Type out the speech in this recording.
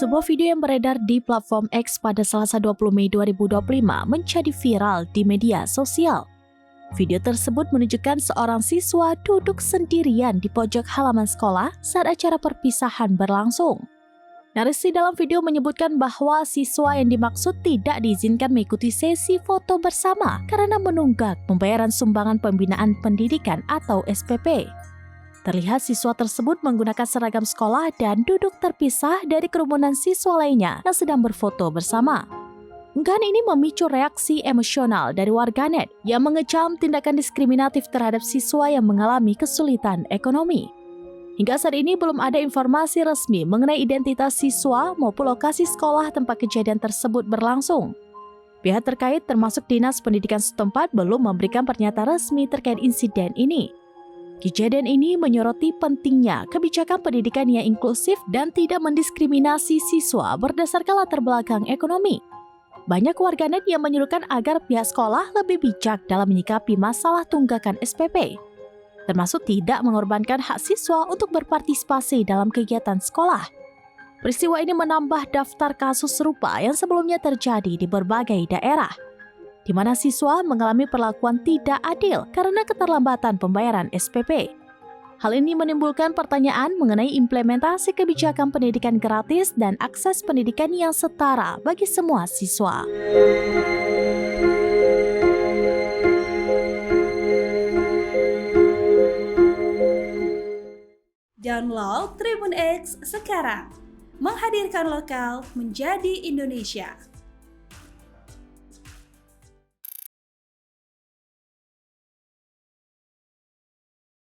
Sebuah video yang beredar di platform X pada Selasa 20 Mei 2025 menjadi viral di media sosial. Video tersebut menunjukkan seorang siswa duduk sendirian di pojok halaman sekolah saat acara perpisahan berlangsung. Narasi dalam video menyebutkan bahwa siswa yang dimaksud tidak diizinkan mengikuti sesi foto bersama karena menunggak pembayaran sumbangan pembinaan pendidikan atau SPP. Terlihat siswa tersebut menggunakan seragam sekolah dan duduk terpisah dari kerumunan siswa lainnya yang sedang berfoto bersama. Unggahan ini memicu reaksi emosional dari warganet yang mengecam tindakan diskriminatif terhadap siswa yang mengalami kesulitan ekonomi. Hingga saat ini belum ada informasi resmi mengenai identitas siswa maupun lokasi sekolah tempat kejadian tersebut berlangsung. Pihak terkait termasuk Dinas Pendidikan setempat belum memberikan pernyataan resmi terkait insiden ini. Kejadian ini menyoroti pentingnya kebijakan pendidikan yang inklusif dan tidak mendiskriminasi siswa berdasarkan latar belakang ekonomi. Banyak warganet yang menyuruhkan agar pihak sekolah lebih bijak dalam menyikapi masalah tunggakan SPP, termasuk tidak mengorbankan hak siswa untuk berpartisipasi dalam kegiatan sekolah. Peristiwa ini menambah daftar kasus serupa yang sebelumnya terjadi di berbagai daerah, di mana siswa mengalami perlakuan tidak adil karena keterlambatan pembayaran SPP. Hal ini menimbulkan pertanyaan mengenai implementasi kebijakan pendidikan gratis dan akses pendidikan yang setara bagi semua siswa. Download Tribun X sekarang, menghadirkan lokal menjadi Indonesia.